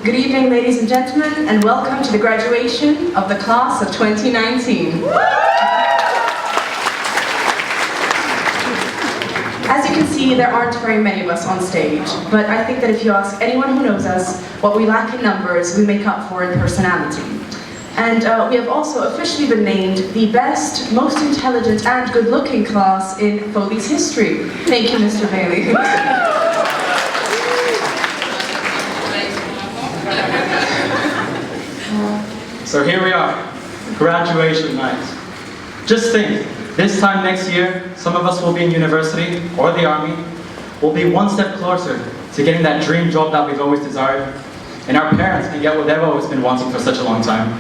Good evening, ladies and gentlemen, and welcome to the graduation of the class of 2019. As you can see, there aren't very many of us on stage, but I think that if you ask anyone who knows us, what we lack in numbers, we make up for in personality. And we have also officially been named the best, most intelligent and good-looking class in Foleys history. Thank you, Mr. Bailey. So here we are, graduation night. Just think, this time next year, some of us will be in university or the army. We'll be one step closer to getting that dream job that we've always desired. And our parents can get what they've always been wanting for such a long time.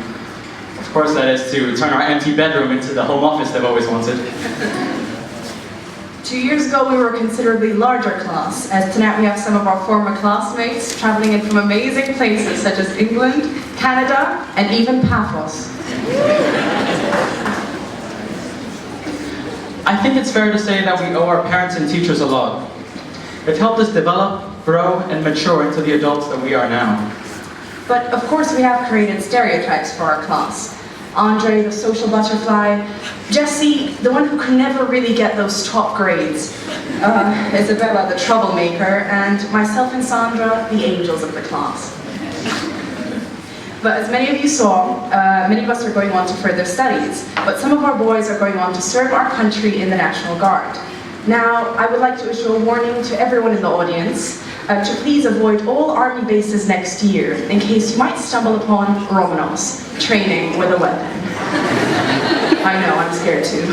Of course, that is to turn our empty bedroom into the home office they've always wanted. 2 years ago, we were a considerably larger class, as tonight we have some of our former classmates traveling in from amazing places such as England, Canada, and even Paphos. I think it's fair to say that we owe our parents and teachers a lot. They've helped us develop, grow, and mature into the adults that we are now. But of course we have created stereotypes for our class. Andre, the social butterfly, Jesse, the one who could never really get those top grades, Isabella, the troublemaker, and myself and Sandra, the angels of the class. But as many of you saw, many of us are going on to further studies, but some of our boys are going on to serve our country in the National Guard. Now, I would like to issue a warning to everyone in the audience to please avoid all army bases next year, in case you might stumble upon Romanovs training with a weapon. I know, I'm scared too.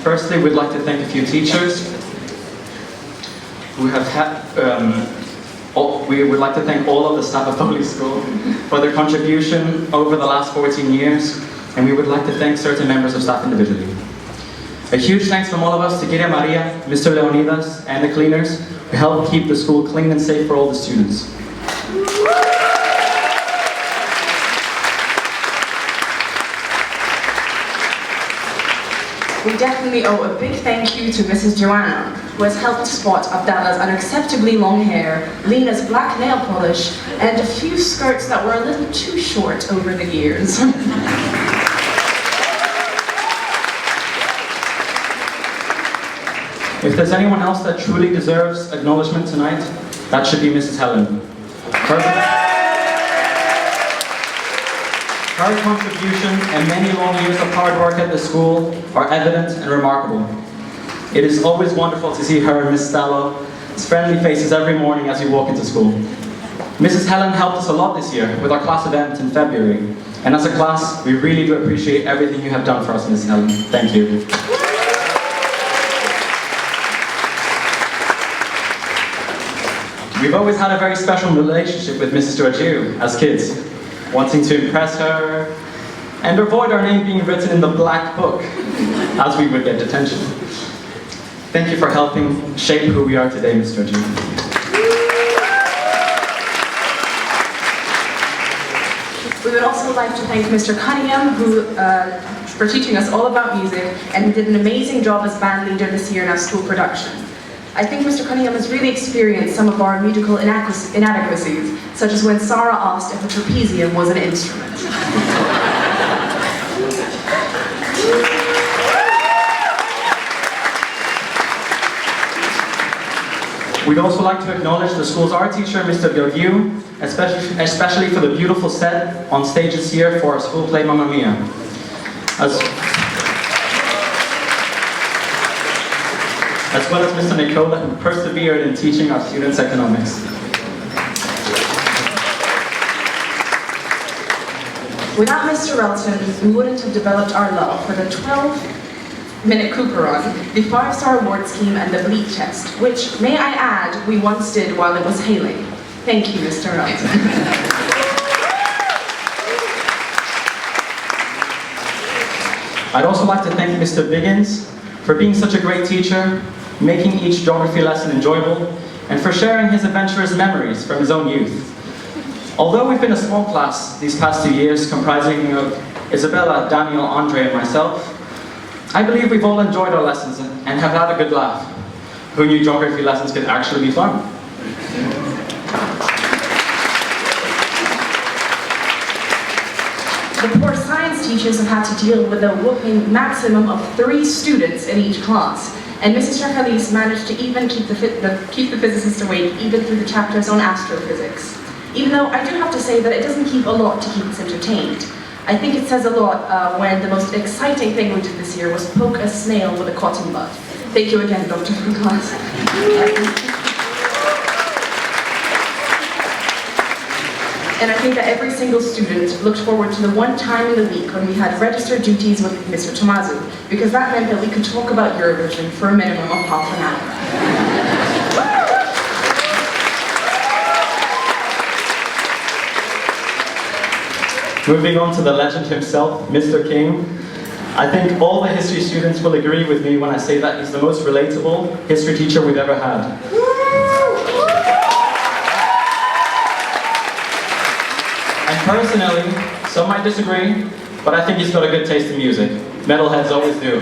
Firstly, we'd like to thank a few teachers who have we would like to thank all of the staff of Foleys School for their contribution over the last 14 years, and we would like to thank certain members of staff individually. A huge thanks from all of us to Giria Maria, Mr. Leonidas, and the cleaners who help keep the school clean and safe for all the students. We definitely owe a big thank you to Mrs. Joanna, who has helped spot Abdallah's unacceptably long hair, Lena's black nail polish, and a few skirts that were a little too short over the years. If there's anyone else that truly deserves acknowledgement tonight, that should be Mrs. Helen. Her contribution and many long years of hard work at the school are evident and remarkable. It is always wonderful to see her and Miss Stallo's friendly faces every morning as we walk into school. Mrs. Helen helped us a lot this year with our class event in February. And as a class, we really do appreciate everything you have done for us, Mrs. Helen. Thank you. We've always had a very special relationship with Mrs. Georgiou as kids, wanting to impress her and avoid our name being written in the black book, as we would get detention. Thank you for helping shape who we are today, Ms. Georgiou. We would also like to thank Mr. Cunningham, for teaching us all about music, and who did an amazing job as band leader this year in our school production. I think Mr. Cunningham has really experienced some of our musical inadequacies, such as when Sarah asked if a trapezium was an instrument. We'd also like to acknowledge the school's art teacher, Mr. Georgiou, especially for the beautiful set on stage this year for our school play Mamma Mia. As well as Mr. Nicola, who persevered in teaching our students economics. Without Mr. Relton, we wouldn't have developed our love for the 12-minute Cooper run, the 5-star award scheme, and the bleep test, which, may I add, we once did while it was hailing. Thank you, Mr. Relton. I'd also like to thank Mr. Biggins for being such a great teacher, making each geography lesson enjoyable, and for sharing his adventurous memories from his own youth. Although we've been a small class these past 2 years, comprising of Isabella, Daniel, Andre, and myself, I believe we've all enjoyed our lessons and have had a good laugh. Who knew geography lessons could actually be fun? The poor science teachers have had to deal with a whopping maximum of 3 students in each class. And Mrs. Foleys managed to even keep the physicists awake, even through the chapters on astrophysics. Even though I do have to say that it doesn't keep a lot to keep us entertained. I think it says a lot when the most exciting thing we did this year was poke a snail with a cotton bud. Thank you again, Dr. Foleys. And I think that every single student looked forward to the one time in the week when we had registered duties with Mr. Tomazu, because that meant that we could talk about Eurovision for a minimum of half an hour. Moving on to the legend himself, Mr. King. I think all the history students will agree with me when I say that he's the most relatable history teacher we've ever had. And personally, some might disagree, but I think he's got a good taste in music. Metalheads always do.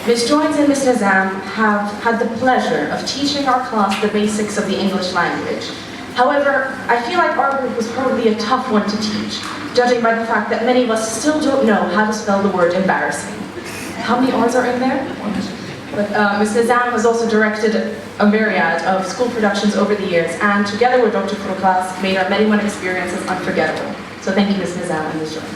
Ms. Joins and Ms. Nazam have had the pleasure of teaching our class the basics of the English language. However, I feel like our group was probably a tough one to teach, judging by the fact that many of us still don't know how to spell the word embarrassing. How many R's are in there? But Ms. Nazam has also directed a myriad of school productions over the years, and together with Dr. Foleys, made our many experiences unforgettable. So thank you, Ms. Nazam and Ms. Jones.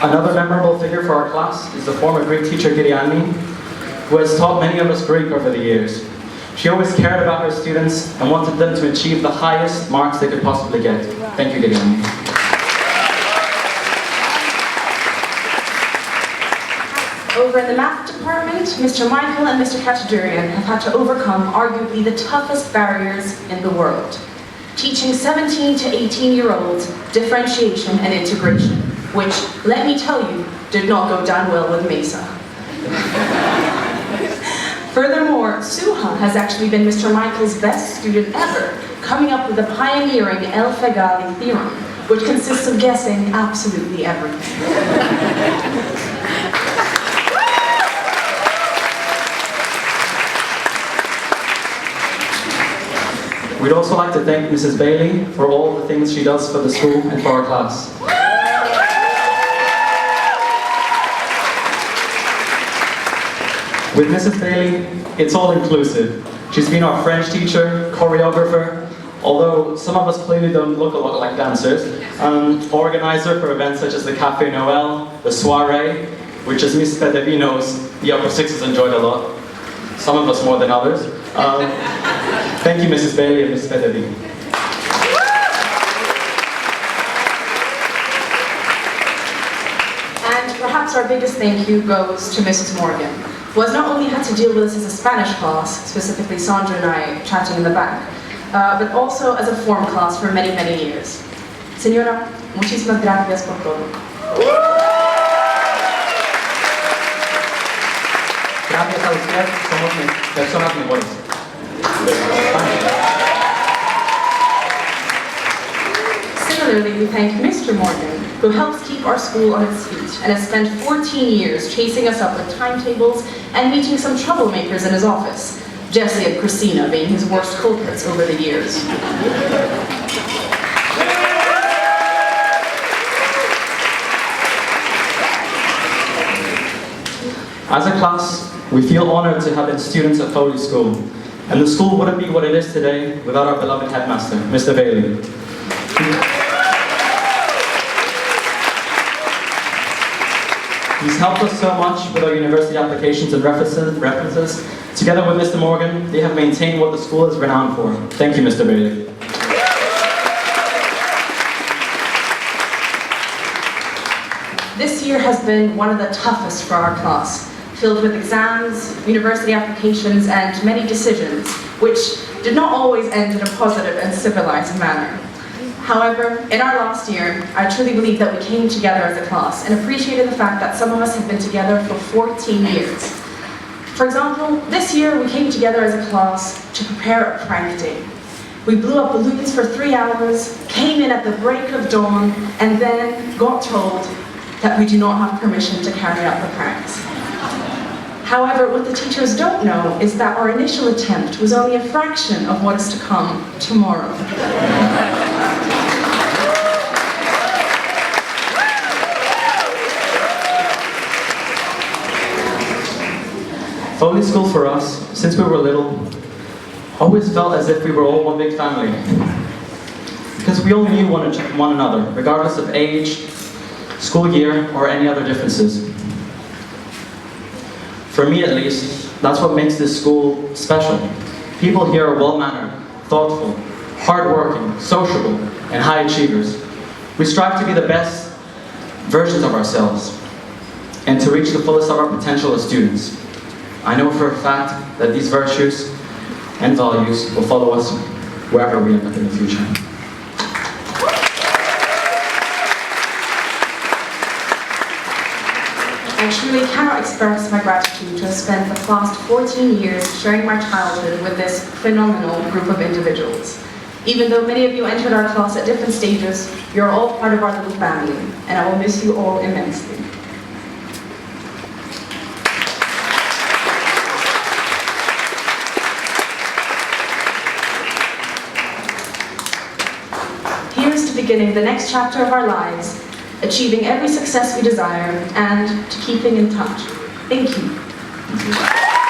Another memorable figure for our class is the former Greek teacher Gideani, who has taught many of us Greek over the years. She always cared about her students and wanted them to achieve the highest marks they could possibly get. Thank you, Gideani. Over in the math department, Mr. Michael and Mr. Kachadurian have had to overcome arguably the toughest barriers in the world. Teaching 17 to 18-year-olds differentiation and integration, which, let me tell you, did not go down well with Mesa. Furthermore, Suha has actually been Mr. Michael's best student ever, coming up with the pioneering El Fegali theorem, which consists of guessing absolutely everything. We'd also like to thank Mrs. Bailey for all the things she does for the school and for our class. With Mrs. Bailey, it's all inclusive. She's been our French teacher, choreographer, although some of us clearly don't look a lot like dancers, organizer for events such as the Café Noël, the soirée, which as Mrs. Pedevi knows, the upper sixes enjoyed a lot. Some of us more than others. Thank you, Mrs. Bailey and Mrs. Pedevi. And perhaps our biggest thank you goes to Mrs. Morgan, who has not only had to deal with us as a Spanish class, specifically Sandra and I chatting in the back, but also as a form class for many years. Señora, muchísimas gracias por todo. Gracias a usted, somos personas mejores. Similarly, we thank Mr. Morgan, who helps keep our school on its feet and has spent 14 years chasing us up with timetables and meeting some troublemakers in his office, Jesse and Christina being his worst culprits over the years. As a class, we feel honored to have been students at Foleys School, and the school wouldn't be what it is today without our beloved headmaster, Mr. Bailey. He's helped us so much with our university applications and references. Together with Mr. Morgan, they have maintained what the school is renowned for. Thank you, Mr. Bailey. This year has been one of the toughest for our class, filled with exams, university applications, and many decisions, which did not always end in a positive and civilized manner. However, in our last year, I truly believe that we came together as a class and appreciated the fact that some of us have been together for 14 years. For example, this year we came together as a class to prepare a prank day. We blew up balloons for 3 hours, came in at the break of dawn, and then got told that we do not have permission to carry out the pranks. However, what the teachers don't know is that our initial attempt was only a fraction of what is to come tomorrow. Foley School for us, since we were little, always felt as if we were all one big family. Because we all knew one another, regardless of age, school year, or any other differences. For me at least, that's what makes this school special. People here are well-mannered, thoughtful, hardworking, sociable, and high achievers. We strive to be the best versions of ourselves and to reach the fullest of our potential as students. I know for a fact that these virtues and values will follow us wherever we end up in the future. I truly cannot express my gratitude to have spent the past 14 years sharing my childhood with this phenomenal group of individuals. Even though many of you entered our class at different stages, you're all part of our little family, and I will miss you all immensely. Here's to beginning the next chapter of our lives, achieving every success we desire, and to keeping in touch. Thank you.